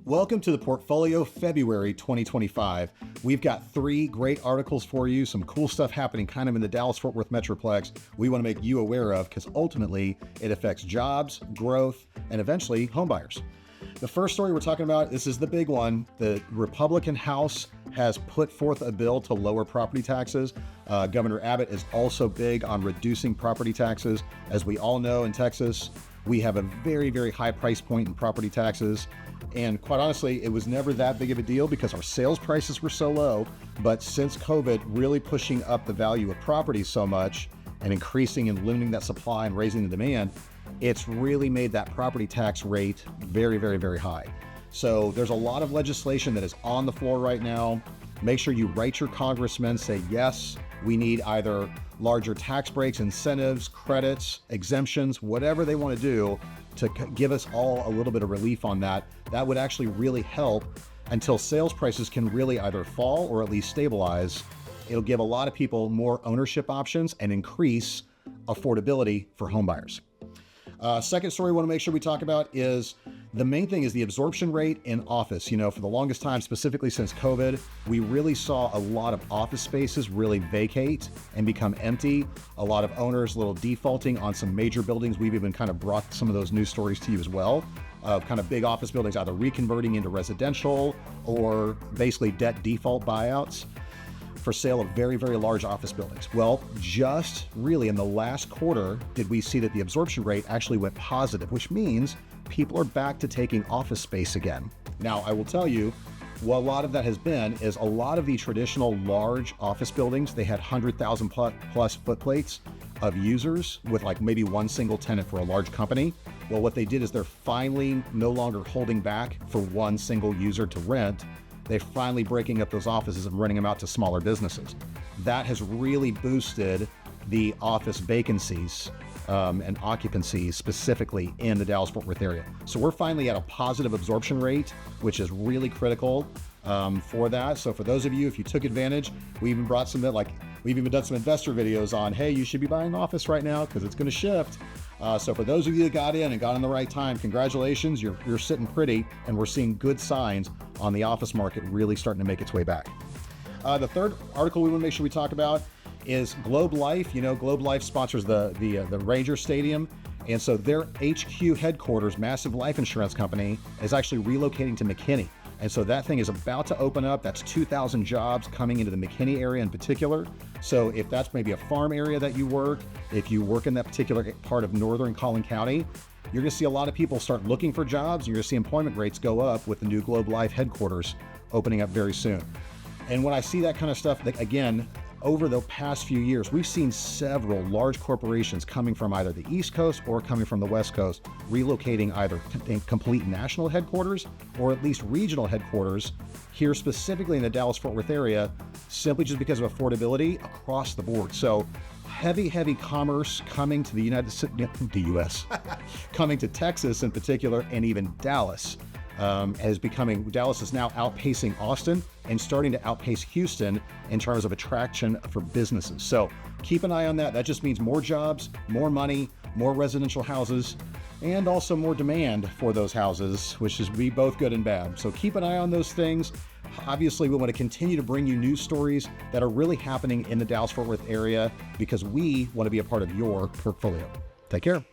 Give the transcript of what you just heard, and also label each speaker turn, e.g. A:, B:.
A: Welcome to the Portfolio February 2025. We've got 3 great articles for you, some cool stuff happening kind of in the Dallas-Fort Worth Metroplex we want to make you aware of because ultimately it affects jobs, growth, and eventually homebuyers. The first story we're talking about, this is the big one. The Republican House has put forth a bill to lower property taxes. Governor Abbott is also big on reducing property taxes. As we all know in Texas, we have a very, very high price point in property taxes. And quite honestly, it was never that big of a deal because our sales prices were so low. But since COVID really pushing up the value of properties so much and increasing and limiting that supply and raising the demand, it's really made that property tax rate very, very, very high. So there's a lot of legislation that is on the floor right now. Make sure you write your congressman, say, yes, we need either larger tax breaks, incentives, credits, exemptions, whatever they want to do to give us all a little bit of relief on that. That would actually really help until sales prices can really either fall or at least stabilize. It'll give a lot of people more ownership options and increase affordability for homebuyers. Second story we want to make sure we talk about is the main thing is the absorption rate in office. You know, for the longest time, specifically since COVID, we really saw a lot of office spaces really vacate and become empty. A lot of owners a little defaulting on some major buildings. We've even kind of brought some of those news stories to you as well, of kind of big office buildings either reconverting into residential or basically debt default buyouts for sale of very, very large office buildings. Well, just really in the last quarter did we see that the absorption rate actually went positive, which means people are back to taking office space again. Now, I will tell you, what a lot of that has been is a lot of the traditional large office buildings, they had 100,000 plus foot plates of users with like maybe one single tenant for a large company. Well, what they did is they're finally no longer holding back for one single user to rent. They're finally breaking up those offices and renting them out to smaller businesses. That has really boosted the office vacancies and occupancy specifically in the Dallas-Fort Worth area. So we're finally at a positive absorption rate, which is really critical for that. So for those of you, if you took advantage, we even brought some, we've even done some investor videos on, hey, you should be buying office right now because it's going to shift. So for those of you that got in and got in the right time, congratulations, you're sitting pretty, and we're seeing good signs on the office market really starting to make its way back. The third article we want to make sure we talk about is Globe Life. You know, Globe Life sponsors the Ranger Stadium. And so their HQ headquarters, massive life insurance company, is actually relocating to McKinney. And so that thing is about to open up. That's 2,000 jobs coming into the McKinney area in particular. So if that's maybe a farm area that you work, if you work in that particular part of northern Collin County, you're going to see a lot of people start looking for jobs. You're going to see employment rates go up with the new Globe Life headquarters opening up very soon. And when I see that kind of stuff, again, over the past few years, we've seen several large corporations coming from either the East Coast or coming from the West Coast, relocating either complete national headquarters or at least regional headquarters here specifically in the Dallas-Fort Worth area, simply just because of affordability across the board. So heavy commerce coming to the U.S., coming to Texas in particular, and even Dallas. Dallas is now outpacing Austin and starting to outpace Houston in terms of attraction for businesses. So keep an eye on that. That just means more jobs, more money, more residential houses, and also more demand for those houses, which is be both good and bad. So keep an eye on those things. Obviously, we want to continue to bring you news stories that are really happening in the Dallas-Fort Worth area because we want to be a part of your portfolio. Take care.